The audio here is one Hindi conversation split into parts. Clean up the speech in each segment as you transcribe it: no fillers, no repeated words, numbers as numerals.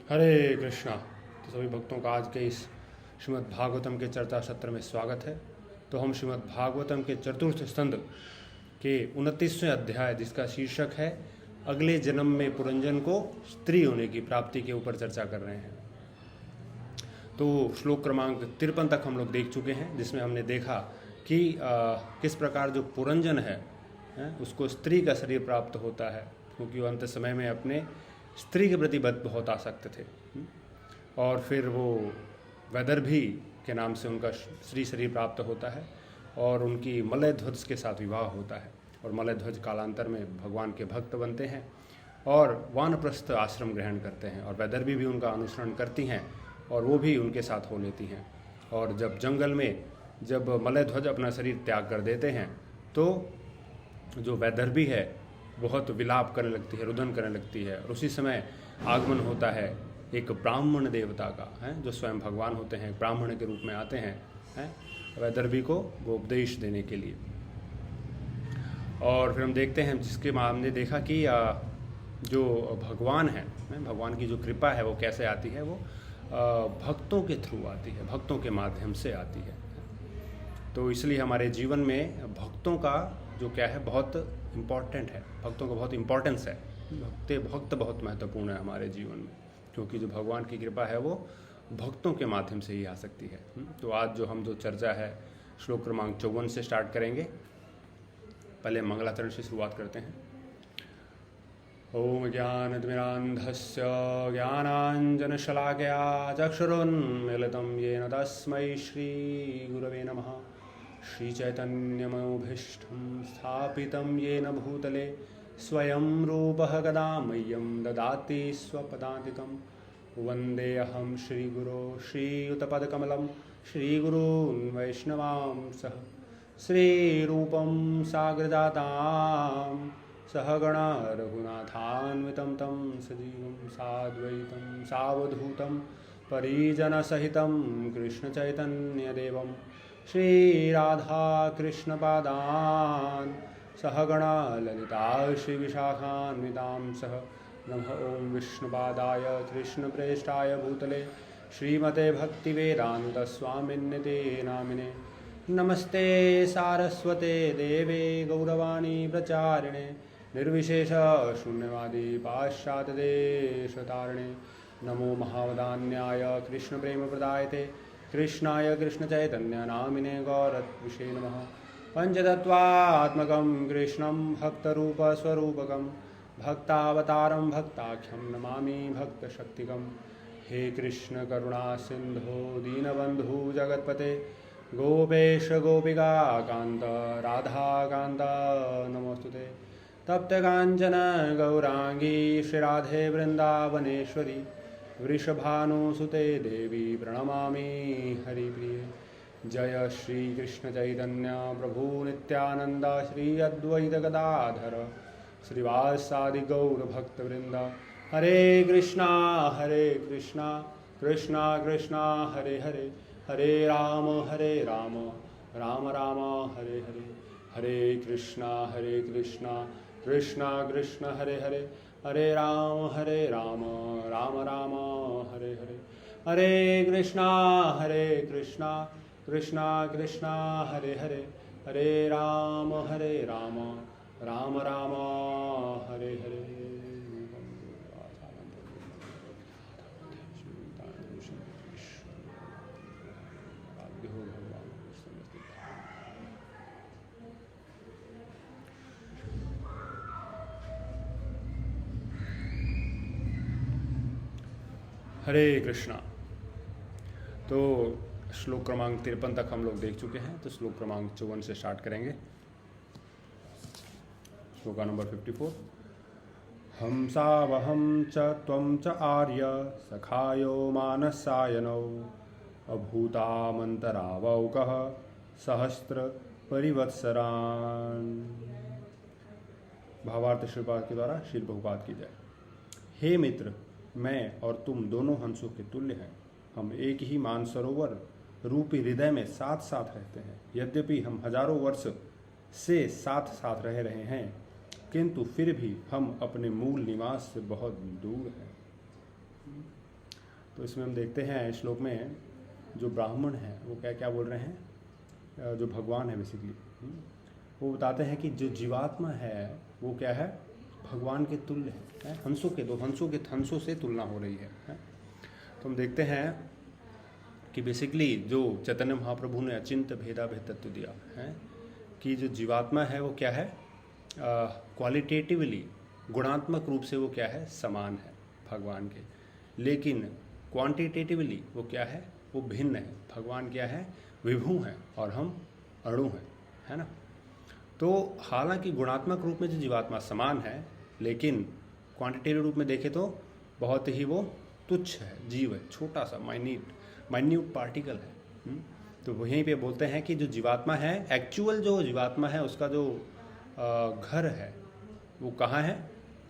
हरे कृष्णा। तो सभी भक्तों का आज के इस श्रीमद् भागवतम के चर्चा सत्र में स्वागत है। तो हम श्रीमद् भागवतम के चतुर्थ स्कंद के 29वें अध्याय, जिसका शीर्षक है अगले जन्म में पुरंजन को स्त्री होने की प्राप्ति के ऊपर चर्चा कर रहे हैं। तो श्लोक क्रमांक 53 तक हम लोग देख चुके हैं, जिसमें हमने देखा कि किस प्रकार जो पुरंजन है उसको स्त्री का शरीर प्राप्त होता है, क्योंकि वो अंत समय में अपने स्त्री के प्रति बहुत आसक्त थे। और फिर वो वैदर्भी के नाम से उनका स्त्री शरीर प्राप्त होता है और उनकी मलयध्वज के साथ विवाह होता है। और मलयध्वज कालांतर में भगवान के भक्त बनते हैं और वानप्रस्थ आश्रम ग्रहण करते हैं, और वैदर्भी भी उनका अनुसरण करती हैं और वो भी उनके साथ हो लेती हैं। और जब जंगल में जब मलयध्वज अपना शरीर त्याग कर देते हैं तो जो वैदर्भी है बहुत विलाप करने लगती है, रुदन करने लगती है। और उसी समय आगमन होता है एक ब्राह्मण देवता का, है जो स्वयं भगवान होते हैं, ब्राह्मण के रूप में आते हैं वैदर्भी को वो उपदेश देने के लिए। और फिर हम देखते हैं, जिसके हमने देखा कि जो भगवान है, भगवान की जो कृपा है वो कैसे आती है, वो भक्तों के थ्रू आती है, भक्तों के माध्यम से आती है। तो इसलिए हमारे जीवन में भक्तों का जो क्या है बहुत इम्पॉर्टेंट है, भक्तों का बहुत इम्पोर्टेंस है। भक्त बहुत महत्वपूर्ण है हमारे जीवन में, क्योंकि जो भगवान की कृपा है वो भक्तों के माध्यम से ही आ सकती है। तो आज जो चर्चा है श्लोक क्रमांक 54 से स्टार्ट करेंगे। पहले मंगलाचरण से शुरुआत करते हैं। ओम ज्ञानतिमिरान्धस्य ज्ञानाञ्जनशलाकया चक्षुरुन्मीलितं येन तस्मै श्रीगुरवे नमः। श्रीचैतन्यमनोभीष्टं स्थापितं येन भूतले स्वयं रूपः कदा मह्यं ददाति स्वपदान्तिकं। वन्देऽहं श्रीगुरो श्रीयुतपदकमलं श्रीगुरून् वैष्णवांसः श्रीरूपं साग्रजातां सहगणा रघुनाथान्वितं तं सजीवं साद्वैतं सावधूतं परिजनसहितं कृष्णचैतन्यदेवं श्रीराधाकृष्णपादान् सहगणा ललिता श्रीविशाखान्वितां सह। नमः ओं विष्णुपादाय कृष्णप्रेष्ठाय भूतले श्रीमते भक्तिवेदान्तस्वामिन्निते नामिने। नमस्ते सारस्वते देवे गौरवाणी प्रचारिणे निर्विशेष शून्यवादी पाश्चात्यदेशतारिणे। नमो महावदान्याय कृष्णप्रेमप्रदायते कृष्णाय कृष्णचैतन्यनामिने गौरत्विषे नमः। पञ्चतत्त्वात्मकं कृष्णं भक्तरूपस्वरूपकं भक्तावतारं भक्ताख्यं नमामि भक्तशक्तिकं। हे कृष्ण करुणा सिन्धो दीनबन्धु जगत्पते गोपेश गोपिका कान्त राधाकान्त नमोस्तुते। तप्तकाञ्चन गौरांगी श्रीराधे वृन्दावनेश्वरी वृषभानुसुते देवी प्रणमामि हरिप्रिये। जय श्री कृष्ण चैतन्य प्रभु नित्यानंद श्री अद्वैत गदाधर श्रीवासादि गौर भक्तवृंद। हरे कृष्णा कृष्णा कृष्णा हरे हरे, हरे राम राम राम हरे हरे। हरे कृष्णा कृष्णा कृष्ण हरे हरे, हरे राम राम राम हरे हरे। हरे कृष्णा कृष्णा कृष्णा हरे हरे, हरे राम राम राम हरे हरे। हरे कृष्णा। तो श्लोक क्रमांक 53 तक हम लोग देख चुके हैं। तो श्लोक क्रमांक 54 से स्टार्ट करेंगे। श्लोका नंबर 54। हंसावहं च त्वं च आर्य सखायो मानसायनौ अभूतामन्तरावौकः सहस्त्र परिवत्सरान्। भावार्थ श्रीपाद के द्वारा श्रील प्रभुपाद की जय। हे मित्र, मैं और तुम दोनों हंसों के तुल्य हैं। हम एक ही मानसरोवर रूपी हृदय में साथ साथ रहते हैं। यद्यपि हम हजारों वर्ष से साथ साथ रहे हैं, किंतु फिर भी हम अपने मूल निवास से बहुत दूर हैं। तो इसमें हम देखते हैं श्लोक में जो ब्राह्मण हैं वो क्या क्या बोल रहे हैं, जो भगवान है बेसिकली, वो बताते हैं कि जो जीवात्मा है वो क्या है, भगवान के तुल्य है। हंसों से तुलना हो रही है। तो हम देखते हैं कि बेसिकली जो चैतन्य महाप्रभु ने अचिंत्य भेदाभेद तत्व दिया है कि जो जीवात्मा है वो क्या है, क्वालिटेटिवली गुणात्मक रूप से वो क्या है, समान है भगवान के, लेकिन क्वांटिटेटिवली वो क्या है, वो भिन्न है। भगवान क्या है, विभू हैं और हम अणु हैं, है ना। तो हालांकि गुणात्मक रूप में जो जीवात्मा समान है, लेकिन क्वांटिटेटिव रूप में देखें तो बहुत ही वो तुच्छ है, जीव है, छोटा सा माइन्यूट पार्टिकल है। तो वहीं पे बोलते हैं कि जो जीवात्मा है, एक्चुअल जो जीवात्मा है उसका जो घर है वो कहाँ है,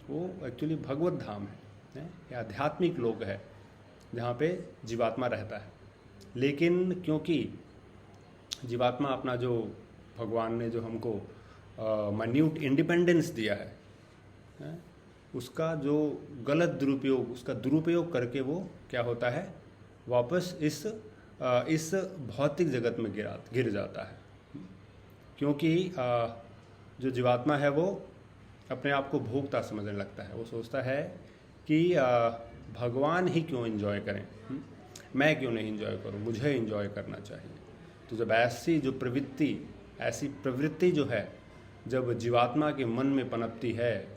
वो एक्चुअली भगवत धाम है या आध्यात्मिक लोक है जहाँ पे जीवात्मा रहता है। लेकिन क्योंकि जीवात्मा अपना जो भगवान ने जो हमको माइन्यूट इंडिपेंडेंस दिया है, उसका जो गलत दुरुपयोग, उसका दुरुपयोग करके वो क्या होता है, वापस इस भौतिक जगत में गिर जाता है। क्योंकि जो जीवात्मा है वो अपने आप को भोक्ता समझने लगता है। वो सोचता है कि भगवान ही क्यों एंजॉय करें, मैं क्यों नहीं एंजॉय करूं, मुझे एंजॉय करना चाहिए। तो जब ऐसी प्रवृत्ति जो है जब जीवात्मा के मन में पनपती है,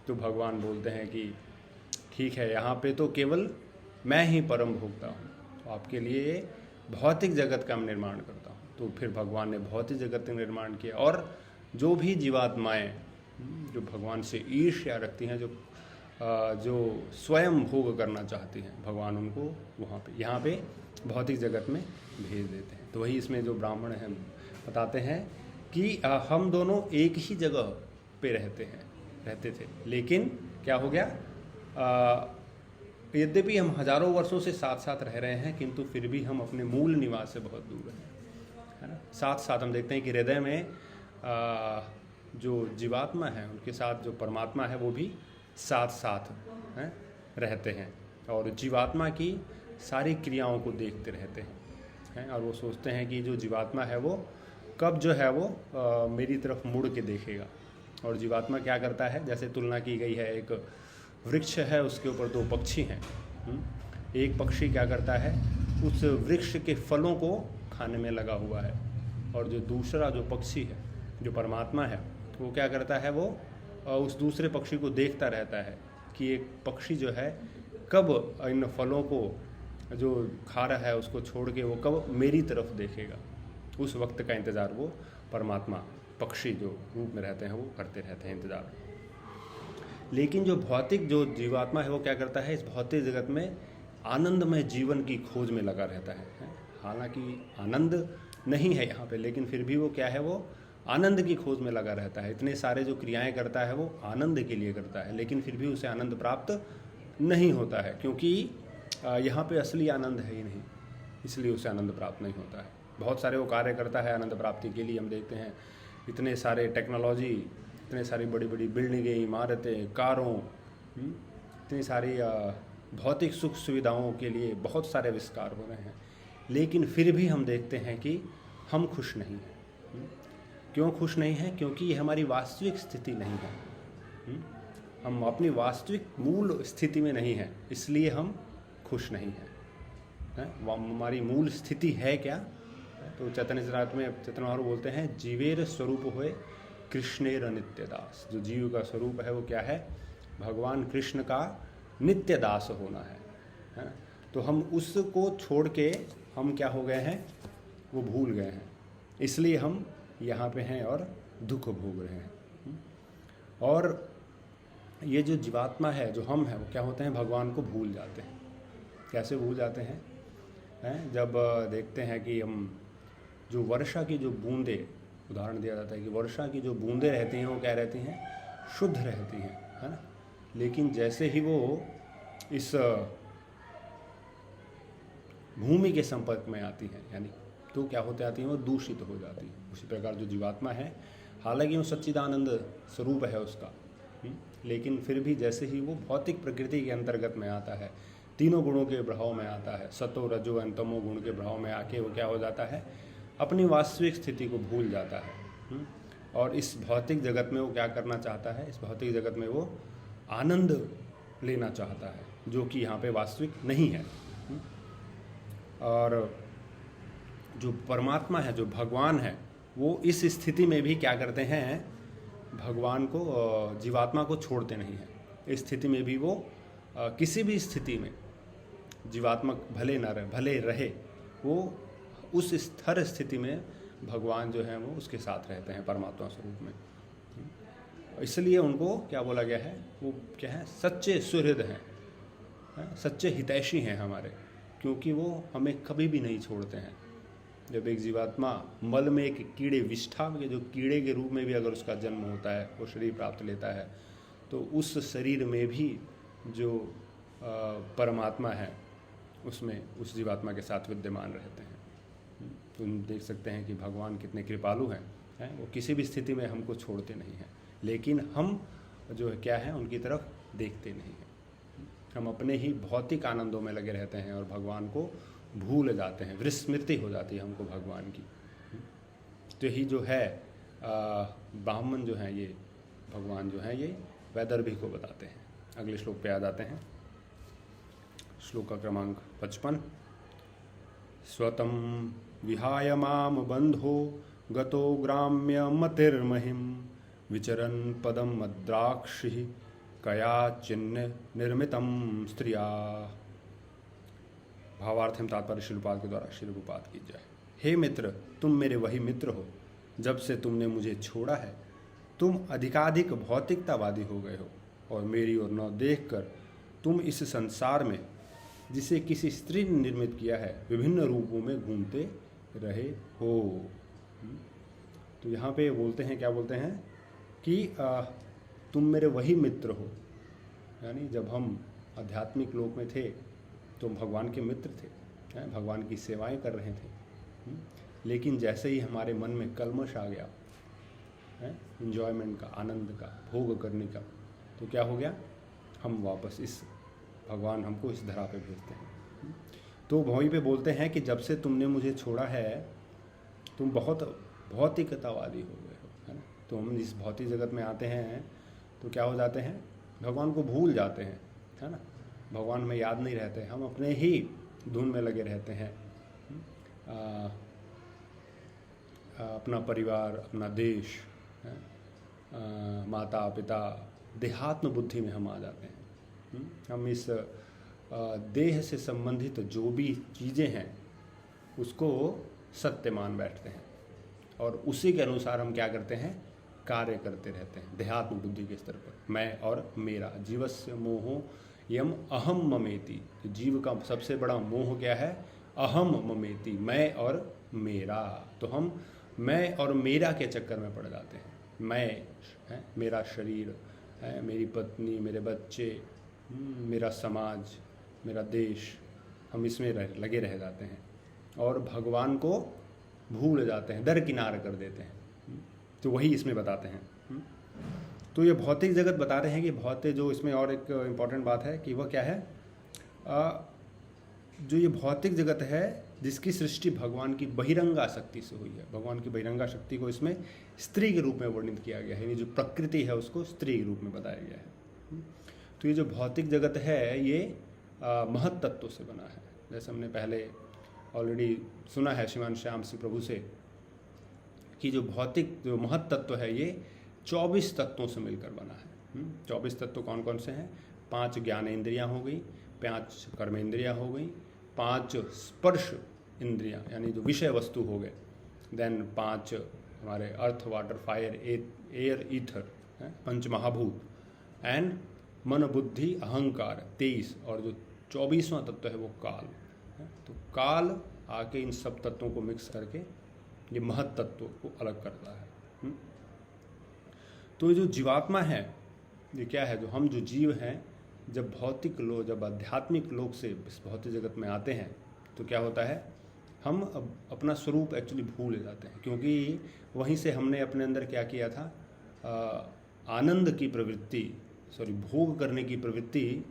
तो भगवान बोलते हैं कि ठीक है, यहाँ पे तो केवल मैं ही परम भोक्ता हूँ, तो आपके लिए भौतिक जगत का निर्माण करता हूँ। तो फिर भगवान ने भौतिक जगत का निर्माण किया, और जो भी जीवात्माएं जो भगवान से ईर्ष्या रखती हैं, जो स्वयं भोग करना चाहती हैं, भगवान उनको यहाँ पे भौतिक जगत में भेज देते हैं। तो वही इसमें जो ब्राह्मण हैं बताते हैं कि हम दोनों एक ही जगह पे रहते थे, लेकिन क्या हो गया, यद्यपि हम हजारों वर्षों से साथ साथ रह रहे हैं, किंतु फिर भी हम अपने मूल निवास से बहुत दूर हैं, है ना। साथ साथ हम देखते हैं कि हृदय में जो जीवात्मा है उनके साथ जो परमात्मा है वो भी साथ साथ रहते हैं, और जीवात्मा की सारी क्रियाओं को देखते रहते हैं, और वो सोचते हैं कि जो जीवात्मा है वो कब जो है वो मेरी तरफ मुड़ के देखेगा। और जीवात्मा क्या करता है, जैसे तुलना की गई है, एक वृक्ष है, उसके ऊपर दो पक्षी हैं। एक पक्षी क्या करता है, उस वृक्ष के फलों को खाने में लगा हुआ है, और जो दूसरा जो पक्षी है, जो परमात्मा है, वो क्या करता है, वो उस दूसरे पक्षी को देखता रहता है कि एक पक्षी जो है कब इन फलों को जो खा रहा है उसको छोड़ के वो कब मेरी तरफ देखेगा। उस वक्त का इंतज़ार वो परमात्मा पक्षी जो रूप में रहते हैं वो करते रहते हैं इंतज़ार। लेकिन जो भौतिक जो जीवात्मा है वो क्या करता है, इस भौतिक जगत में आनंदमय जीवन की खोज में लगा रहता है। हालांकि आनंद नहीं है यहाँ पे, लेकिन फिर भी वो क्या है, वो आनंद की खोज में लगा रहता है। इतने सारे जो क्रियाएं करता है वो आनंद के लिए करता है, लेकिन फिर भी उसे आनंद प्राप्त नहीं होता है, क्योंकि यहाँ पे असली आनंद है ही नहीं, इसलिए उसे आनंद प्राप्त नहीं होता है। बहुत सारे वो कार्य करता है आनंद प्राप्ति के लिए। हम देखते हैं इतने सारे टेक्नोलॉजी, इतने सारी बड़ी बड़ी बिल्डिंगें, इमारतें, कारों, इतनी सारी भौतिक सुख सुविधाओं के लिए बहुत सारे आविष्कार हो रहे हैं, लेकिन फिर भी हम देखते हैं कि हम खुश नहीं हैं। क्यों खुश नहीं हैं? क्योंकि ये हमारी वास्तविक स्थिति नहीं है। हम अपनी वास्तविक मूल स्थिति में नहीं हैं, इसलिए हम खुश नहीं हैं। हमारी मूल स्थिति है क्या? तो चैतन्य चरितामृत में चैतन्य महाप्रभु बोलते हैं, जीवेर स्वरूप होए कृष्णेर नित्य दास। जो जीव का स्वरूप है वो क्या है? भगवान कृष्ण का नित्य दास होना है। तो हम उसको छोड़ के हम क्या हो गए हैं, वो भूल गए हैं, इसलिए हम यहाँ पे हैं और दुख भोग रहे हैं। और ये जो जीवात्मा है, जो हम हैं, वो क्या होते हैं, भगवान को भूल जाते हैं। कैसे भूल जाते हैं? जब देखते हैं कि हम जो वर्षा की जो बूंदें, उदाहरण दिया जाता है कि वर्षा की जो बूंदें रहती हैं वो क्या रहती हैं, शुद्ध रहती हैं, है ना। लेकिन जैसे ही वो इस भूमि के संपर्क में आती हैं, यानी तो क्या होते आती हैं, वो दूषित हो जाती है। उसी प्रकार जो जीवात्मा है, हालांकि वो सच्चिदानंद स्वरूप है उसका, लेकिन फिर भी जैसे ही वो भौतिक प्रकृति के अंतर्गत में आता है, तीनों गुणों के प्रभाव में आता है, सतो रजो एंड तमो गुण के प्रभाव में आके वो क्या हो जाता है, अपनी वास्तविक स्थिति को भूल जाता है। और इस भौतिक जगत में वो क्या करना चाहता है, इस भौतिक जगत में वो आनंद लेना चाहता है, जो कि यहाँ पे वास्तविक नहीं है। और जो परमात्मा है, जो भगवान है, वो इस स्थिति में भी क्या करते हैं, भगवान को, जीवात्मा को छोड़ते नहीं हैं। इस स्थिति में भी वो किसी भी स्थिति में जीवात्मा भले न रहे, भले रहे, वो उस स्थिर स्थिति में भगवान जो है वो उसके साथ रहते हैं परमात्मा स्वरूप में। इसलिए उनको क्या बोला गया है, वो क्या है, सच्चे सुहृद हैं, सच्चे हितैषी हैं हमारे, क्योंकि वो हमें कभी भी नहीं छोड़ते हैं। जब एक जीवात्मा मल में एक कीड़े, विष्ठा के जो कीड़े के रूप में भी अगर उसका जन्म होता है, वो शरीर प्राप्त लेता है, तो उस शरीर में भी जो परमात्मा है उसमें उस जीवात्मा के साथ विद्यमान रहते हैं। तुम देख सकते हैं कि भगवान कितने कृपालु हैं, वो किसी भी स्थिति में हमको छोड़ते नहीं हैं, लेकिन हम जो है क्या है, उनकी तरफ देखते नहीं हैं। हम अपने ही भौतिक आनंदों में लगे रहते हैं और भगवान को भूल जाते हैं, विस्मृति हो जाती है हमको भगवान की। तो यही जो है ब्राह्मण जो हैं, ये भगवान जो हैं, ये वैदर्भी को बताते हैं। अगले श्लोक पे आ जाते हैं, श्लोक का क्रमांक 55। स्वतम विहाय माम बंधो गतो ग्राम्य मतिर्महिम विचरन् पदम मद्राक्षि कया चिन्ह निर्मितम स्त्रिया। भावार्थ एवं तात्पर्य श्रीलपाद के द्वारा श्रीलपाद की जाए। हे मित्र, तुम मेरे वही मित्र हो। जब से तुमने मुझे छोड़ा है, तुम अधिकाधिक भौतिकतावादी हो गए हो और मेरी ओर न देखकर तुम इस संसार में, जिसे किसी स्त्री ने निर्मित किया है, विभिन्न रूपों में घूमते रहे हो। तो यहाँ पे बोलते हैं, क्या बोलते हैं कि तुम मेरे वही मित्र हो। यानी जब हम आध्यात्मिक लोक में थे तो भगवान के मित्र थे, भगवान की सेवाएं कर रहे थे। लेकिन जैसे ही हमारे मन में कल्मश आ गया, एंजॉयमेंट का, आनंद का, भोग करने का, तो क्या हो गया, हम वापस इस भगवान हमको इस धरा पे भेजते हैं। तो वहीं पे बोलते हैं कि जब से तुमने मुझे छोड़ा है, तुम बहुत भौतिकतावादी हो गए हो, है ना। तो हम इस भौतिक जगत में आते हैं तो क्या हो जाते हैं, भगवान को भूल जाते हैं, है ना। भगवान में याद नहीं रहते, हम अपने ही धुन में लगे रहते हैं। अपना परिवार, अपना देश, माता पिता, देहात्म बुद्धि में हम आ जाते हैं। हम इस देह से संबंधित जो भी चीज़ें हैं उसको सत्य मान बैठते हैं और उसी के अनुसार हम क्या करते हैं, कार्य करते रहते हैं देहात्म बुद्धि के स्तर पर। मैं और मेरा, जीवस्य मोहो यम अहम ममेति। तो जीव का सबसे बड़ा मोह क्या है, अहम ममेति, मैं और मेरा। तो हम मैं और मेरा के चक्कर में पड़ जाते हैं। मैं है, मेरा शरीर है, मेरी पत्नी, मेरे बच्चे, मेरा समाज, मेरा देश, हम इसमें लगे रह जाते हैं और भगवान को भूल जाते हैं, दरकिनार कर देते हैं। तो वही इसमें बताते हैं। तो ये भौतिक जगत बता रहे हैं कि भौतिक जो इसमें और एक इम्पॉर्टेंट बात है कि वह क्या है, जो ये भौतिक जगत है जिसकी सृष्टि भगवान की बहिरंगा शक्ति से हुई है। भगवान की बहिरंगा शक्ति को इसमें स्त्री के रूप में वर्णित किया गया है, यानी जो प्रकृति है उसको स्त्री के रूप में बताया गया है। तो ये जो भौतिक जगत है ये महत तत्व से बना है। जैसे हमने पहले ऑलरेडी सुना है श्रीमान श्याम श्री प्रभु से कि जो भौतिक जो महत तत्व है ये 24 तत्वों से मिलकर बना है। 24 तत्व कौन कौन से हैं, 5 ज्ञानेंद्रियाँ हो गई, 5 कर्मेंद्रियाँ हो गई, 5 स्पर्श इंद्रियाँ यानी जो विषय वस्तु हो गए, देन 5 हमारे earth, water, fire, air, ether, पंच महाभूत, एंड मन, बुद्धि, अहंकार 23, और जो 24वां तत्व है वो काल है। तो काल आके इन सब तत्वों को मिक्स करके ये महत तत्व को अलग करता है। तो जो जीवात्मा है ये क्या है, जो हम जो जीव हैं, जब भौतिक लोक, जब आध्यात्मिक लोक से इस भौतिक जगत में आते हैं तो क्या होता है, हम अपना स्वरूप एक्चुअली भूल जाते हैं, क्योंकि वहीं से हमने अपने अंदर क्या किया था, आनंद की प्रवृत्ति, भोग करने की प्रवृत्ति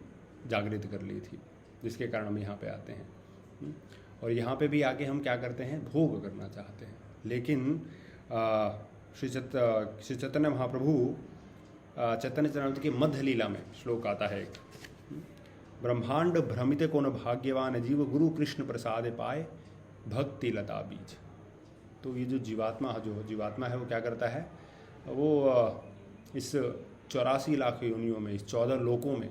जागृत कर ली थी। जिसके कारण हम यहाँ पे आते हैं। और यहाँ पे भी आके हम क्या करते हैं, भोग करना चाहते हैं। लेकिन श्री चैतन्य महाप्रभु चैतन्य चरितामृत की मध्य लीला में श्लोक आता है एक, ब्रह्मांड भ्रमित को न भाग्यवान जीव गुरु कृष्ण प्रसाद पाए भक्ति लता बीज। तो ये जो जीवात्मा है वो क्या करता है, वो इस 84 लाख योनियों में, इस 14 लोकों में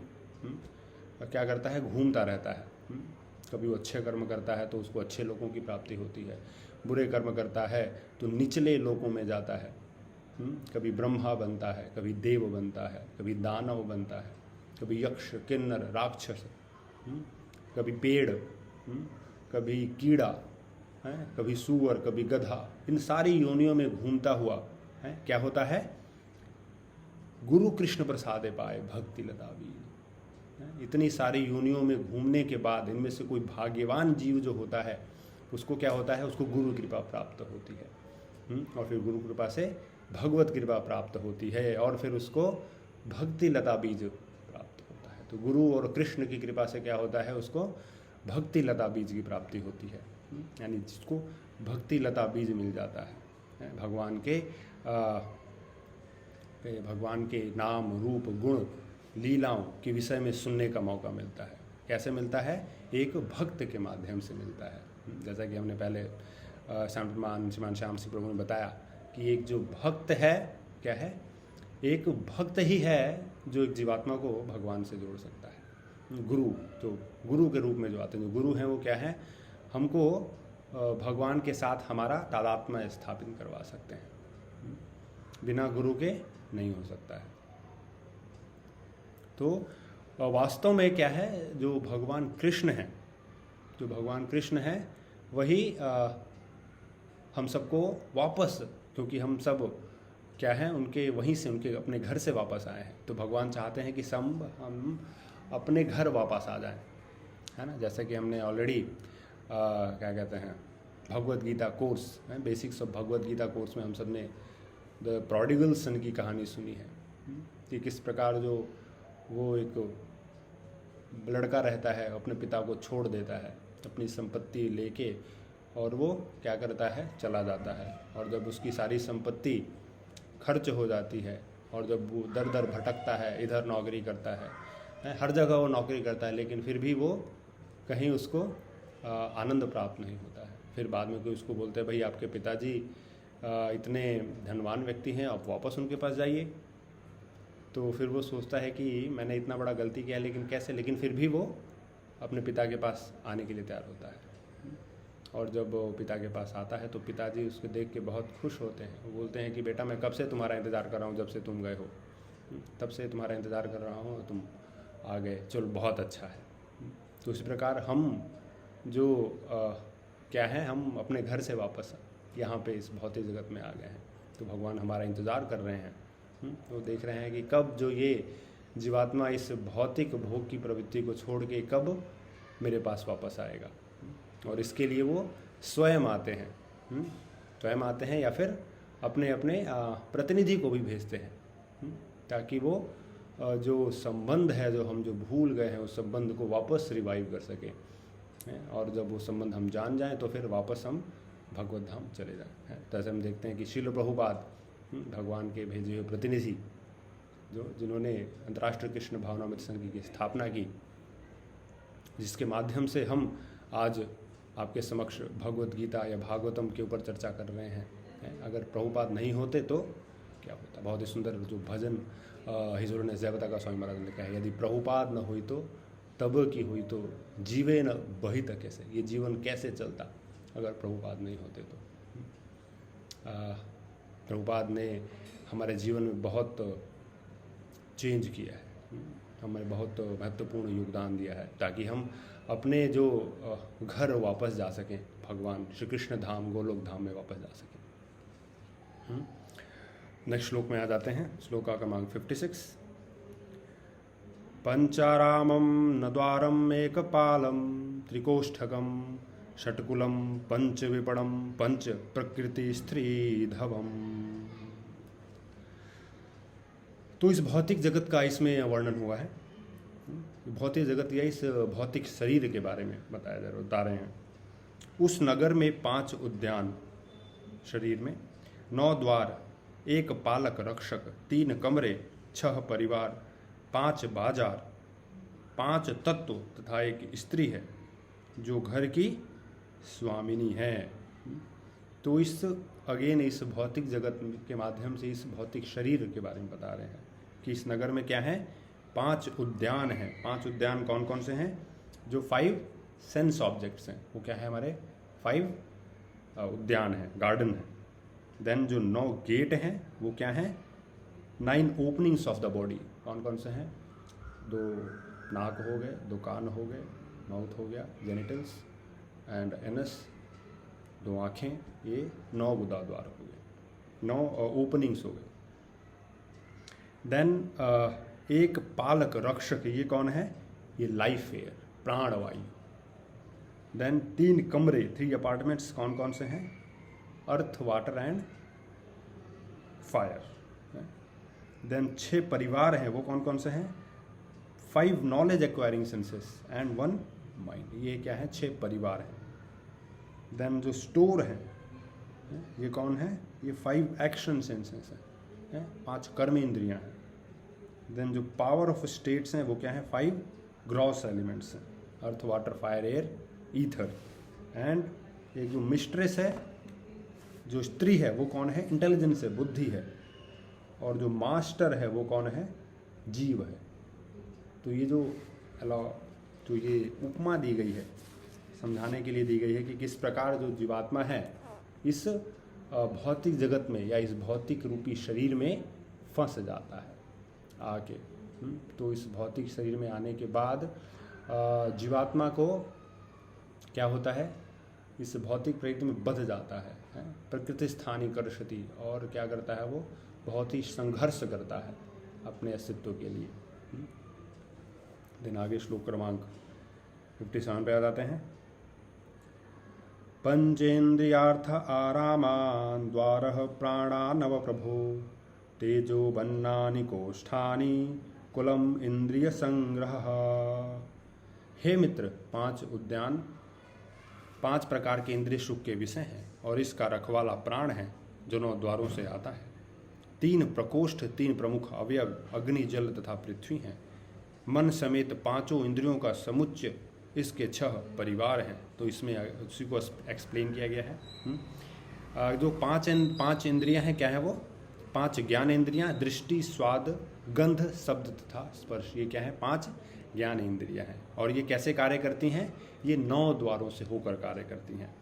क्या करता है, घूमता रहता है। कभी वो अच्छे कर्म करता है तो उसको अच्छे लोगों की प्राप्ति होती है, बुरे कर्म करता है तो निचले लोकों में जाता है। कभी ब्रह्मा बनता है, कभी देव बनता है, कभी दानव बनता है, कभी यक्ष किन्नर राक्षस, कभी पेड़, कभी कीड़ा है, कभी सूअर, कभी गधा। इन सारी योनियों में घूमता हुआ है क्या होता है, गुरु कृष्ण प्रसाद पाए भक्ति लता बीज। इतनी सारी योनियों में घूमने के बाद इनमें से कोई भाग्यवान जीव जो होता है उसको क्या होता है, उसको गुरु कृपा प्राप्त होती है। और फिर गुरु कृपा से भगवत कृपा प्राप्त होती है और फिर उसको भक्ति लता बीज प्राप्त होता है। तो गुरु और कृष्ण की कृपा से क्या होता है, उसको भक्ति लता बीज की प्राप्ति होती है। यानी जिसको भक्ति लता बीज मिल जाता है, भगवान के नाम रूप गुण लीलाओं के विषय में सुनने का मौका मिलता है। कैसे मिलता है, एक भक्त के माध्यम से मिलता है। जैसा कि हमने पहले श्रीमान श्याम सिंह प्रभु ने बताया कि एक जो भक्त है क्या है, एक भक्त ही है जो एक जीवात्मा को भगवान से जोड़ सकता है। गुरु के रूप में जो आते हैं, जो गुरु हैं वो क्या है, हमको भगवान के साथ हमारा तादात्म्य स्थापित करवा सकते हैं। बिना गुरु के नहीं हो सकता है। तो वास्तव में क्या है, जो भगवान कृष्ण हैं वही हम सबको वापस, क्योंकि हम सब क्या है उनके वहीं से, उनके अपने घर से वापस आए हैं। तो भगवान चाहते हैं कि हम अपने घर वापस आ जाएं, है ना। जैसा कि हमने ऑलरेडी क्या कहते हैं Bhagavad Gita course, basics of Bhagavad Gita course में हम सब ने द प्रोडिगल सन की कहानी सुनी है कि किस प्रकार जो वो एक लड़का रहता है, अपने पिता को छोड़ देता है, अपनी संपत्ति लेके, और वो क्या करता है, चला जाता है। और जब उसकी सारी संपत्ति खर्च हो जाती है और जब वो दर दर भटकता है, इधर नौकरी करता है, हर जगह वो नौकरी करता है, लेकिन फिर भी वो कहीं उसको आनंद प्राप्त नहीं होता है। फिर बाद में कोई उसको बोलते हैं, भाई आपके पिताजी इतने धनवान व्यक्ति हैं, आप वापस उनके पास जाइए। तो फिर वो सोचता है कि मैंने इतना बड़ा गलती किया, लेकिन कैसे, लेकिन फिर भी वो अपने पिता के पास आने के लिए तैयार होता है। और जब वो पिता के पास आता है तो पिताजी उसको देख के बहुत खुश होते हैं। वो बोलते हैं कि बेटा मैं कब से तुम्हारा इंतज़ार कर रहा हूँ, जब से तुम गए हो, तब से तुम्हारा इंतज़ार कर रहा हूँ, तुम आ गए, चलो बहुत अच्छा है। तो इसी प्रकार हम जो क्या है, हम अपने घर से वापस यहाँ पे इस भौतिक जगत में आ गए हैं। तो भगवान हमारा इंतज़ार कर रहे हैं। वो देख रहे हैं कि कब जो ये जीवात्मा इस भौतिक भोग की प्रवृत्ति को छोड़ के कब मेरे पास वापस आएगा। और इसके लिए वो स्वयं आते हैं, या फिर अपने अपने प्रतिनिधि को भी भेजते हैं, ताकि वो जो संबंध है, जो हम जो भूल गए हैं, उस संबंध को वापस रिवाइव कर सकें। और जब वो संबंध हम जान जाएं तो फिर वापस हम भगवत धाम चले जाएं। जैसे हम देखते हैं कि श्रील प्रभुपाद भगवान के भेजे हुए प्रतिनिधि, जिन्होंने अंतर्राष्ट्रीय कृष्ण भावनामृत संघ की स्थापना की, जिसके माध्यम से हम आज आपके समक्ष भगवत गीता या भागवतम के ऊपर चर्चा कर रहे हैं। अगर प्रभुपाद नहीं होते तो क्या होता। बहुत ही सुंदर जो भजन हिजूर ने जयवता का स्वामी महाराज ने कहा है, यदि प्रभुपाद न हुई तो तब की हुई तो जीवे न बही तक, कैसे ये जीवन कैसे चलता अगर प्रभुपाद नहीं होते तो। प्रभुपाद ने हमारे जीवन में बहुत चेंज किया है, हमें बहुत महत्वपूर्ण योगदान दिया है, ताकि हम अपने जो घर वापस जा सकें, भगवान श्री कृष्ण धाम गोलोक धाम में वापस जा सकें। नेक्स्ट श्लोक में आ जाते हैं। श्लोक का क्रमांक 56। पंचारामं न द्वारम एकपालम त्रिकोष्ठकम षट्कुलम पंच विपणम पंच प्रकृति स्त्री धवम। तो इस भौतिक जगत का इसमें वर्णन हुआ है भौतिक जगत या इस भौतिक शरीर के बारे में बता रहे हैं। उस नगर में 5 उद्यान, शरीर में 9 द्वार, 1 पालक रक्षक, 3 कमरे, 6 परिवार, 5 बाजार, 5 तत्व तथा 1 स्त्री है जो घर की स्वामिनी है। तो इस इस भौतिक जगत के माध्यम से इस भौतिक शरीर के बारे में बता रहे हैं कि इस नगर में क्या है, 5 उद्यान हैं। 5 उद्यान कौन कौन से हैं? जो 5 सेंस ऑब्जेक्ट्स हैं वो क्या है, हमारे 5 उद्यान हैं, गार्डन है। देन जो 9 गेट हैं वो क्या हैं, 9 ओपनिंग्स ऑफ द बॉडी। कौन कौन से हैं? 2 नाक हो गए, 2 कान हो गए, माउथ हो गया, जेनिटल्स एंड एनस, 2 आँखें, ये 9 गुदा द्वार हो गए, 9 ओपनिंग्स हो गए। देन 1 पालक रक्षक, ये कौन है? ये लाइफ एयर, प्राणवायु। देन 3 कमरे, 3 अपार्टमेंट्स, कौन कौन से हैं? Earth, water and fire. Then 6 परिवार हैं, वो कौन कौन से हैं? 5 knowledge acquiring senses and 1 mind. ये क्या है? 6 परिवार हैं। देन जो स्टोर है ये कौन है? ये 5 एक्शन सेंसेस हैं, 5 कर्म इंद्रियां हैं। देन जो पावर ऑफ स्टेट्स हैं वो क्या है? 5 ग्रॉस एलिमेंट्स हैं, earth, water, fire, air, ether. And एक जो मिस्ट्रेस है, जो स्त्री है, वो कौन है? इंटेलिजेंस है, बुद्धि है। और जो मास्टर है वो कौन है? जीव है। तो ये जो ये उपमा दी गई है, समझाने के लिए दी गई है कि किस प्रकार जो जीवात्मा है इस भौतिक जगत में या इस भौतिक रूपी शरीर में फंस जाता है आके। तो इस भौतिक शरीर में आने के बाद जीवात्मा को क्या होता है? इस भौतिक प्रकृति में बंध जाता है, प्रकृति स्थानी कर्षति, और क्या करता है? वो बहुत ही संघर्ष करता है अपने अस्तित्व के लिए। दिन आगे श्लोक क्रमांक 57 पे आ जाते हैं। पंचेन्द्रियार्थ आरामान द्वारः प्राणा नव प्रभो तेजो बन्नानि कोष्ठानि कुलम इंद्रिय संग्रह। हे मित्र, 5 उद्यान 5 प्रकार के इंद्रिय सुख के विषय हैं और इसका रखवाला प्राण है जो 9 द्वारों से आता है। 3 प्रकोष्ठ, 3 प्रमुख अवयव अग्नि, जल तथा पृथ्वी हैं। मन समेत 5 इंद्रियों का समुच्चय इसके 6 परिवार हैं। तो इसमें उसी को एक्सप्लेन किया गया है। जो 5 इंद्रियां हैं, क्या है वो? 5 ज्ञान इंद्रियां, दृष्टि, स्वाद, गंध, शब्द तथा स्पर्श। ये क्या है? 5 ज्ञान इंद्रियां हैं। और ये कैसे कार्य करती हैं? ये 9 द्वारों से होकर कार्य करती हैं।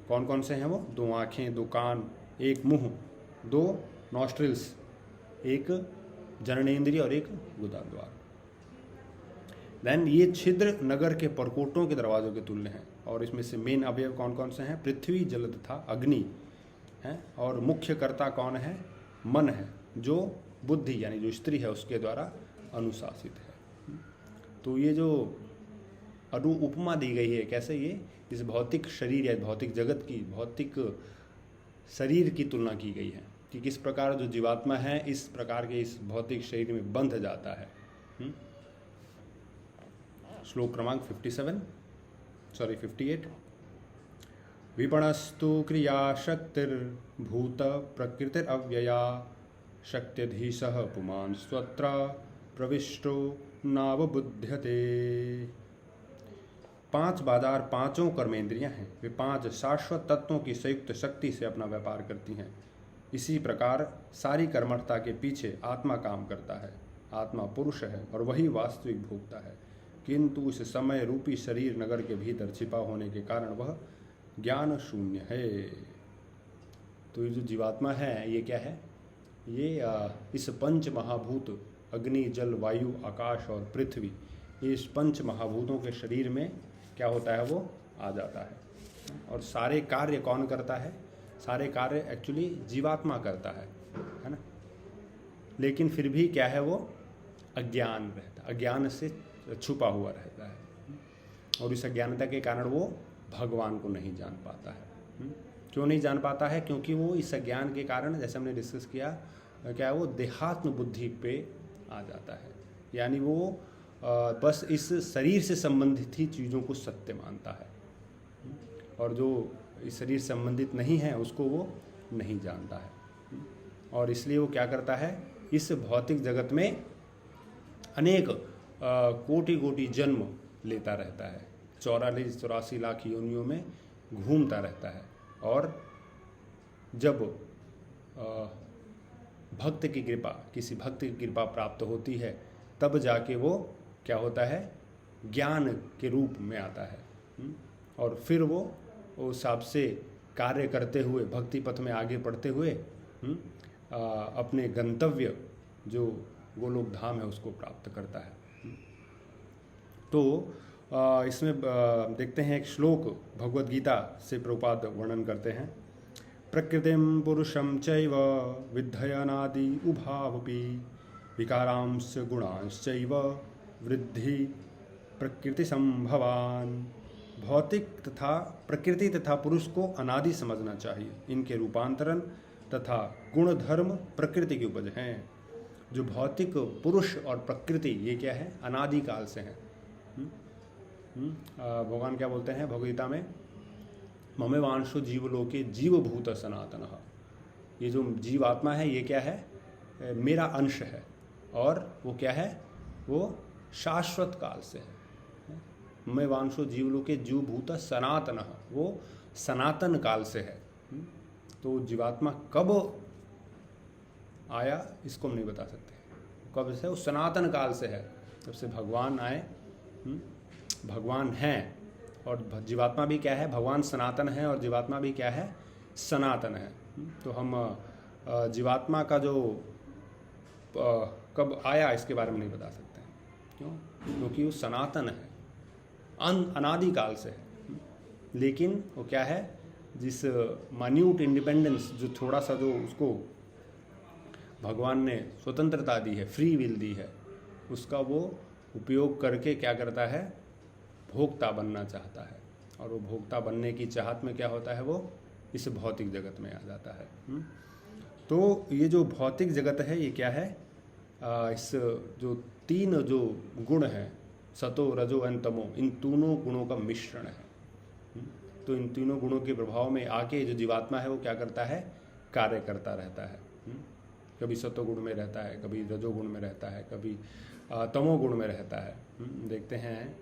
कौन कौन से हैं वो? 2 आँखें, 2 कान, 1 मुंह, 2 नॉस्ट्रिल्स, 1 जननेन्द्रिय और 1 गुदा द्वार। देन ये छिद्र नगर के परकोटों के दरवाजों के तुल्य हैं। और इसमें से मेन अवयव कौन कौन से हैं? पृथ्वी, जल तथा अग्नि हैं। और मुख्य कर्ता कौन है? मन है, जो बुद्धि यानी जो स्त्री है उसके द्वारा अनुशासित है। तो ये जो उपमा दी गई है, कैसे ये इस भौतिक शरीर या भौतिक जगत की, भौतिक शरीर की तुलना की गई है कि किस प्रकार जो जीवात्मा है इस प्रकार के इस भौतिक शरीर में बंध जाता है। श्लोक क्रमांक 58। विपणस्तु क्रिया शक्तिर्भूत प्रकृतिरव्यया शक्त्यधीशः पुमान् स्वत्र प्रविष्टो नावबुध्यते। 5 बाजार 5 कर्मेंद्रियां हैं। वे 5 शाश्वत तत्वों की संयुक्त शक्ति से अपना व्यापार करती हैं। इसी प्रकार सारी कर्मठता के पीछे आत्मा काम करता है। आत्मा पुरुष है और वही वास्तविक भोक्ता है, किंतु इस समय रूपी शरीर नगर के भीतर छिपा होने के कारण वह ज्ञान शून्य है। तो ये जो जीवात्मा है ये क्या है? ये इस 5 महाभूत अग्नि, जल, वायु, आकाश और पृथ्वी, इस 5 महाभूतों के शरीर में क्या होता है? वो आ जाता है। और सारे कार्य कौन करता है? सारे कार्य एक्चुअली जीवात्मा करता है ना। लेकिन फिर भी क्या है? वो अज्ञान रहता है, अज्ञान से छुपा हुआ रहता है। और इस अज्ञानता के कारण वो भगवान को नहीं जान पाता है। क्यों नहीं जान पाता है? क्योंकि वो इस अज्ञान के कारण, जैसे हमने डिस्कस किया, क्या है? वो देहात्म बुद्धि पे आ जाता है। यानी वो बस इस शरीर से संबंधित ही चीज़ों को सत्य मानता है, और जो इस शरीर संबंधित नहीं है उसको वो नहीं जानता है। और इसलिए वो क्या करता है, इस भौतिक जगत में अनेक कोटि कोटि जन्म लेता रहता है, 44-84 लाख योनियों में घूमता रहता है। और जब भक्त की कृपा, किसी भक्त की कृपा प्राप्त होती है, तब जाके वो क्या होता है, ज्ञान के रूप में आता है। और फिर वो उस हिसाब से कार्य करते हुए, भक्ति पथ में आगे बढ़ते हुए अपने गंतव्य जो गोलोक धाम है उसको प्राप्त करता है। तो इसमें देखते हैं एक श्लोक भगवद गीता से प्रभुपाद वर्णन करते हैं। प्रकृतिम पुरुषम चैव विद्धयनादि उभावपि विकारांश गुणांश्चैव वृद्धि प्रकृति संभवान। भौतिक तथा प्रकृति तथा पुरुष को अनादि समझना चाहिए। इनके रूपांतरण तथा गुण धर्म प्रकृति की उपज हैं। जो भौतिक पुरुष और प्रकृति ये क्या है, अनादि काल से हैं। भगवान क्या बोलते हैं भगवद्गीता में, ममेवांशो जीवलोके जीवभूत सनातन। ये जो जीवात्मा है ये क्या है, मेरा अंश है, और वो क्या है, वो शाश्वत काल से है। ममेवांशो जीवलोके जीवभूत सनातन, वो सनातन काल से है। तो जीवात्मा कब आया इसको हम नहीं बता सकते, कब से, वो सनातन काल से है, तब से भगवान आए, भगवान हैं। और जीवात्मा भी क्या है, भगवान सनातन है और जीवात्मा भी क्या है, सनातन है। तो हम जीवात्मा का जो कब आया इसके बारे में नहीं बता सकते। क्यों? क्योंकि वो सनातन है, अनादि काल से है। लेकिन वो क्या है, जिस मान्यूट इंडिपेंडेंस, जो थोड़ा सा जो उसको भगवान ने स्वतंत्रता दी है, फ्री विल दी है, उसका वो उपयोग करके क्या करता है, भोक्ता बनना चाहता है। और वो भोक्ता बनने की चाहत में क्या होता है, वो इस भौतिक जगत में आ जाता है। तो ये जो भौतिक जगत है ये क्या है, इस जो तीन जो गुण हैं, सतो रजो एंड तमो, इन तीनों गुणों का मिश्रण है। तो इन तीनों गुणों के प्रभाव में आके जो जीवात्मा है वो क्या करता है, कार्य करता रहता है। कभी सतोगुण में रहता है, कभी रजोगुण में रहता है, कभी तमोगुण में रहता है। देखते हैं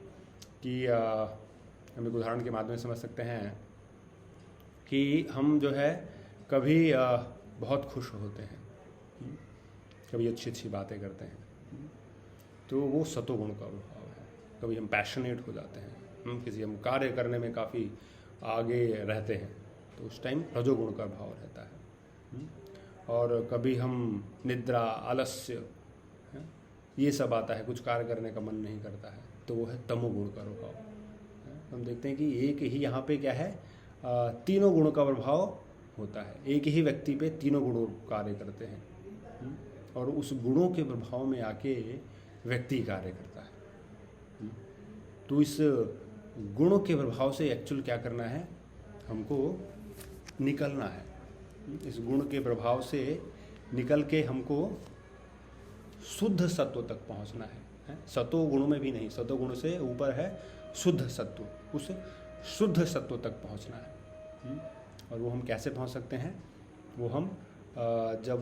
कि हम एक उदाहरण के माध्यम से समझ सकते हैं कि हम जो है कभी बहुत खुश होते हैं, कभी अच्छी अच्छी बातें करते हैं, तो वो सतोगुण का प्रभाव है। कभी हम पैशनेट हो जाते हैं, किसी हम कार्य करने में काफ़ी आगे रहते हैं, तो उस टाइम रजोगुण का भाव रहता है। और कभी हम निद्रा, आलस्य, ये सब आता है, कुछ कार्य करने का मन नहीं करता है, तो वो है तमोगुण का प्रभाव। हम देखते हैं कि एक ही यहाँ पे क्या है, तीनों गुणों का प्रभाव होता है। एक ही व्यक्ति पे तीनों गुणों कार्य करते हैं, और उस गुणों के प्रभाव में आके व्यक्ति कार्य करता है। तो इस गुणों के प्रभाव से एक्चुअल क्या करना है, हमको निकलना है। इस गुण के प्रभाव से निकल के हमको शुद्ध सत्व तक पहुंचना है। सतो गुणों में भी नहीं, सतो गुण से ऊपर है शुद्ध सत्व, उस शुद्ध सत्व तक पहुंचना है। और वो हम कैसे पहुंच सकते हैं, वो हम जब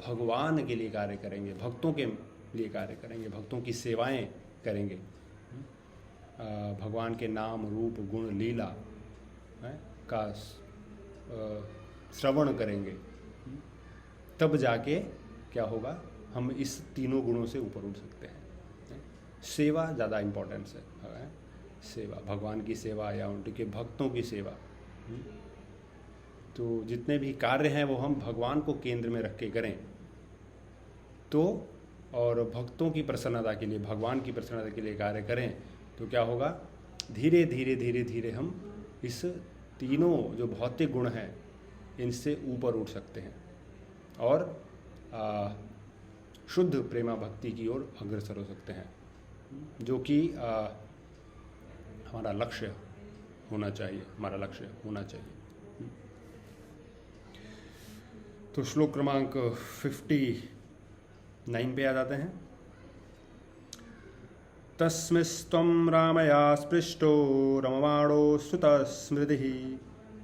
भगवान के लिए कार्य करेंगे, भक्तों के लिए कार्य करेंगे, भक्तों की सेवाएं करेंगे, भगवान के नाम रूप गुण लीला का श्रवण करेंगे, तब जाके क्या होगा, हम इस तीनों गुणों से ऊपर उठ सकते हैं। सेवा ज़्यादा इम्पोर्टेंस है, सेवा, भगवान की सेवा या उनके भक्तों की सेवा। तो जितने भी कार्य हैं वो हम भगवान को केंद्र में रख के करें, तो और भक्तों की प्रसन्नता के लिए, भगवान की प्रसन्नता के लिए कार्य करें, तो क्या होगा, धीरे धीरे धीरे धीरे हम इस तीनों जो भौतिक गुण हैं इनसे ऊपर उठ सकते हैं और शुद्ध प्रेमा भक्ति की ओर अग्रसर हो सकते हैं, जो कि हमारा लक्ष्य होना चाहिए, हमारा लक्ष्य होना चाहिए। तो श्लोक क्रमांक 59 पे आ जाते हैं। तस्मिस्त्वं रामया स्पृष्टो रममाणो सुतस्मृतिः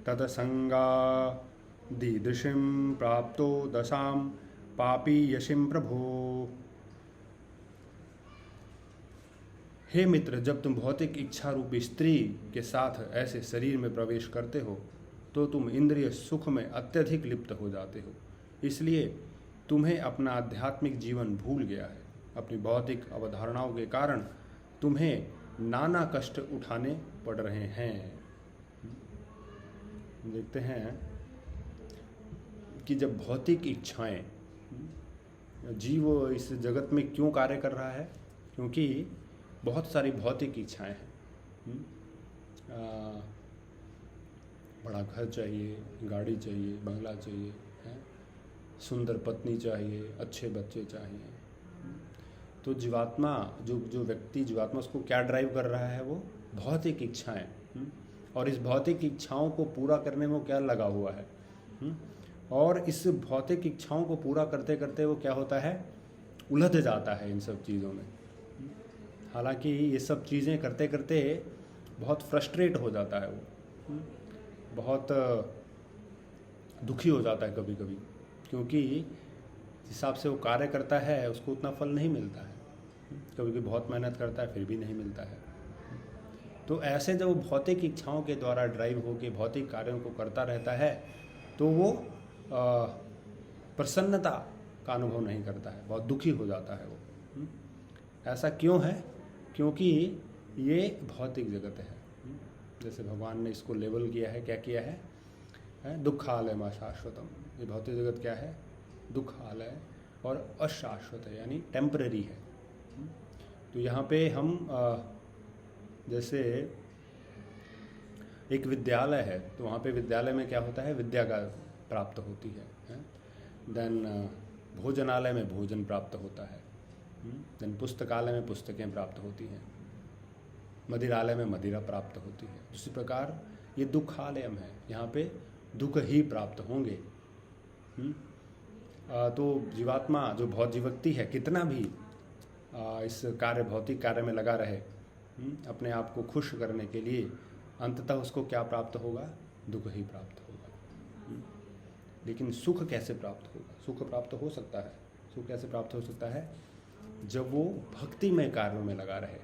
तत्संगादीदृशीं प्राप्तो दशां पापीयशीं प्रभो। हे मित्र, जब तुम भौतिक इच्छा रूपी स्त्री के साथ ऐसे शरीर में प्रवेश करते हो तो तुम इंद्रिय सुख में अत्यधिक लिप्त हो जाते हो। इसलिए तुम्हें अपना आध्यात्मिक जीवन भूल गया है। अपनी भौतिक अवधारणाओं के कारण तुम्हें नाना कष्ट उठाने पड़ रहे हैं। देखते हैं कि जब भौतिक इच्छाएं, जीव इस जगत में क्यों कार्य कर रहा है, क्योंकि बहुत सारी भौतिक इच्छाएं हैं। बड़ा घर चाहिए, गाड़ी चाहिए, बंगला चाहिए, सुंदर पत्नी चाहिए, अच्छे बच्चे चाहिए। तो जीवात्मा जो व्यक्ति जीवात्मा, उसको क्या ड्राइव कर रहा है? वो भौतिक इच्छाएं। और इस भौतिक इच्छाओं को पूरा करने में वो क्या लगा हुआ है। और इस भौतिक इच्छाओं को पूरा करते करते वो क्या होता है, उलझ जाता है इन सब चीज़ों में। हालांकि ये सब चीज़ें करते करते बहुत फ्रस्ट्रेट हो जाता है, वो बहुत दुखी हो जाता है कभी कभी, क्योंकि जिस हिसाब से वो कार्य करता है उसको उतना फल नहीं मिलता है। कभी कभी बहुत मेहनत करता है फिर भी नहीं मिलता है। तो ऐसे जब वो भौतिक इच्छाओं के द्वारा ड्राइव होकर भौतिक कार्यों को करता रहता है तो वो प्रसन्नता का अनुभव नहीं करता है, बहुत दुखी हो जाता है वो। ऐसा क्यों है? क्योंकि ये भौतिक जगत है। जैसे भगवान ने इसको लेबल किया है, क्या किया है? दुखालय शाश्वतम। ये भौतिक जगत क्या है? दुखालय और अशाश्वत है, यानी टेम्पररी है। तो यहाँ पे हम जैसे एक विद्यालय है तो वहाँ पे विद्यालय में क्या होता है, विद्या का प्राप्त होती है। देन भोजनालय में भोजन प्राप्त होता है। देन पुस्तकालय में पुस्तकें प्राप्त होती हैं। मदिरालय में मदिरा प्राप्त होती है। उसी प्रकार ये दुखालयम है, यहाँ पे दुख ही प्राप्त होंगे। तो जीवात्मा जो बहुत जीवक्ति है, कितना भी इस कार्य भौतिक कार्य में लगा रहे अपने आप को खुश करने के लिए, अंततः उसको क्या प्राप्त होगा? दुख ही प्राप्त होगा। लेकिन सुख कैसे प्राप्त होगा? सुख प्राप्त हो सकता है। सुख कैसे प्राप्त हो सकता है? जब वो भक्तिमय कार्यों में लगा रहे।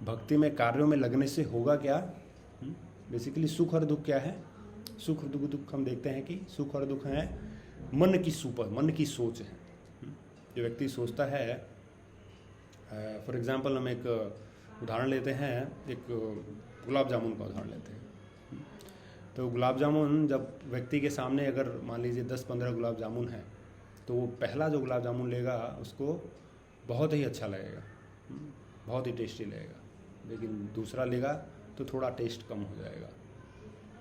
भक्तिमय कार्यों में लगने से होगा क्या? बेसिकली सुख और दुख क्या है? सुख और दुख हम देखते हैं कि सुख और दुख है मन की सुपर, मन की सोच है। जो व्यक्ति सोचता है, फॉर एग्जांपल हम एक उदाहरण लेते हैं, एक गुलाब जामुन का उदाहरण लेते हैं। तो गुलाब जामुन जब व्यक्ति के सामने अगर मान लीजिए 10-15 गुलाब जामुन है तो वो पहला जो गुलाब जामुन लेगा उसको बहुत ही अच्छा लगेगा, बहुत ही टेस्टी लगेगा। लेकिन दूसरा लेगा तो थोड़ा टेस्ट कम हो जाएगा,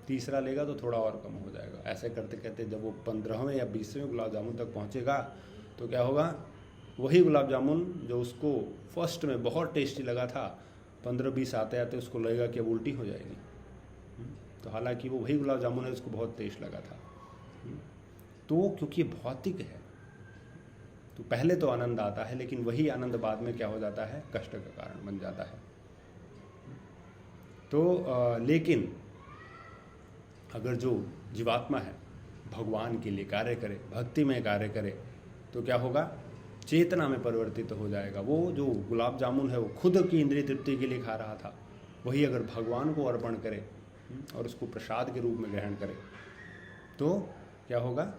तीसरा लेगा तो थोड़ा और कम हो जाएगा। ऐसे करते करते जब वो 15वें या 20वें गुलाब जामुन तक पहुँचेगा तो क्या होगा? वही गुलाब जामुन जो उसको फर्स्ट में बहुत टेस्टी लगा था, 15-20 आते आते उसको लगेगा कि अब उल्टी हो जाएगी। तो हालांकि वो वही गुलाब जामुन है, उसको बहुत टेस्ट लगा था। तो क्योंकि भौतिक है तो पहले तो आनंद आता है, लेकिन वही आनंद बाद में क्या हो जाता है? कष्ट का कारण बन जाता है। तो लेकिन अगर जो जीवात्मा है भगवान के लिए कार्य करे, भक्ति में कार्य करे, तो क्या होगा? चेतना में परिवर्तित हो जाएगा। वो जो गुलाब जामुन है वो खुद की इंद्रिय तृप्ति के लिए खा रहा था, वही अगर भगवान को अर्पण करे और उसको प्रसाद के रूप में ग्रहण करे तो क्या होगा?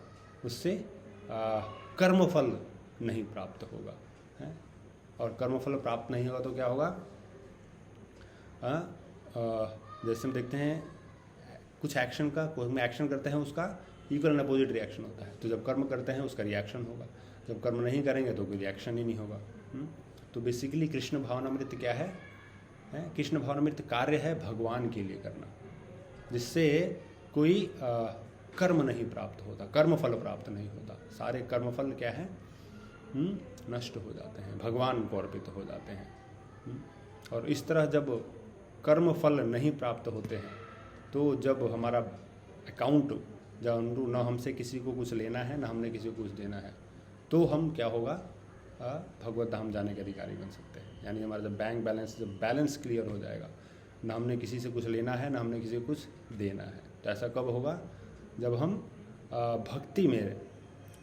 उससे कर्मफल नहीं प्राप्त होगा है। और कर्मफल प्राप्त नहीं होगा तो क्या होगा? जैसे हम देखते हैं कुछ एक्शन का, कोई हम एक्शन करते हैं उसका इक्वल एंड अपोजिट रिएक्शन होता है। तो जब कर्म करते हैं उसका रिएक्शन होगा, जब कर्म नहीं करेंगे तो कोई रिएक्शन ही नहीं होगा। तो बेसिकली कृष्ण भावनामृत क्या है? कृष्ण भावनामृत कार्य है भगवान के लिए करना, जिससे कोई कर्म नहीं प्राप्त होता, कर्मफल प्राप्त नहीं होता। सारे कर्मफल क्या है? नष्ट हो जाते हैं, भगवान को अर्पित हो जाते हैं। और इस तरह जब कर्मफल नहीं प्राप्त होते हैं तो जब हमारा अकाउंट, जब न हमसे किसी को कुछ लेना है ना हमने किसी को कुछ देना है, तो हम क्या होगा? भगवत धाम जाने के अधिकारी बन सकते हैं। यानी हमारा जब बैंक बैलेंस, जब बैलेंस क्लियर हो जाएगा, ना हमने किसी से कुछ लेना है, ना हमने किसी को कुछ देना है। तो ऐसा कब होगा? जब हम भक्ति में,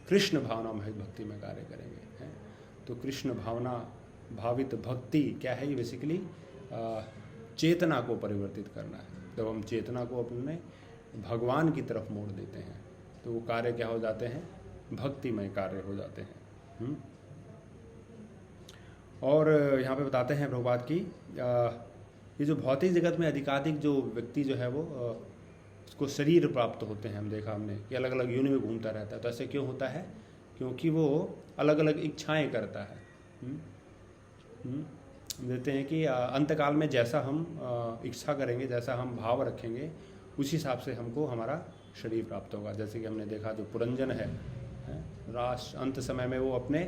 कृष्ण भावना में भक्ति में कार्य करेंगे, हैं। तो कृष्ण भावना भावित भक्ति क्या है? ये बेसिकली चेतना को परिवर्तित करना है। जब हम चेतना को अपने भगवान की तरफ मोड़ देते हैं तो वो कार्य क्या हो जाते हैं? भक्तिमय कार्य हो जाते हैं। और यहाँ पे बताते हैं प्रभुपाद की ये जो भौतिक जगत में अधिकाधिक जो व्यक्ति जो है वो उसको शरीर प्राप्त होते हैं। हम देखा हमने कि अलग अलग योनि में घूमता रहता है। तो ऐसे क्यों होता है? क्योंकि वो अलग अलग इच्छाएं करता है। देते हैं कि अंतकाल में जैसा हम इच्छा करेंगे, जैसा हम भाव रखेंगे, उस हिसाब से हमको हमारा शरीर प्राप्त होगा। जैसे कि हमने देखा जो पुरंजन है, राष्ट्र अंत समय में वो अपने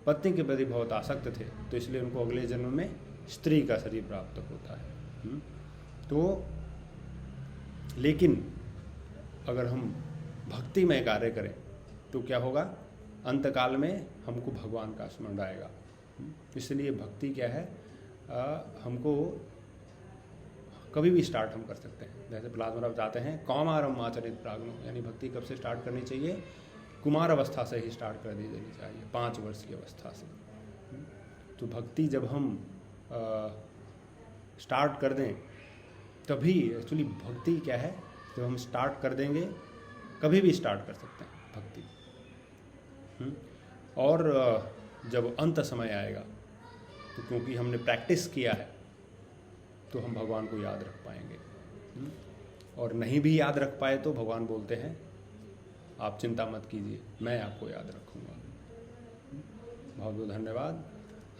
पत्नी के प्रति बहुत आसक्त थे, तो इसलिए उनको अगले जन्म में स्त्री का शरीर प्राप्त होता है। तो लेकिन अगर हम भक्ति में कार्य करें तो क्या होगा? अंतकाल में हमको भगवान का स्मरण आएगा। इसलिए भक्ति क्या है? हमको कभी भी स्टार्ट हम कर सकते हैं। जैसे प्रहलाद महाराज बताते हैं, कौमारम आचरित प्राज्ञो, यानी भक्ति कब से स्टार्ट करनी चाहिए? कुमार अवस्था से ही स्टार्ट कर दी जानी चाहिए, 5 वर्ष की अवस्था से। तो भक्ति जब हम स्टार्ट कर दें तभी, एक्चुअली भक्ति क्या है? जब हम स्टार्ट कर देंगे, कभी भी स्टार्ट कर सकते हैं भक्ति। और जब अंत समय आएगा तो क्योंकि हमने प्रैक्टिस किया है तो हम भगवान को याद रख पाएंगे। और नहीं भी याद रख पाए तो भगवान बोलते हैं आप चिंता मत कीजिए, मैं आपको याद रखूँगा। बहुत बहुत धन्यवाद।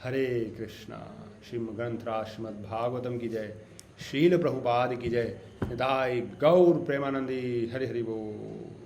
हरे कृष्णा। श्रीमद् ग्रंथराज श्रीमद् भागवतम की जय। शील प्रभुपाद की जय। निताय गौर प्रेमानंदी। हरि हरि बोल।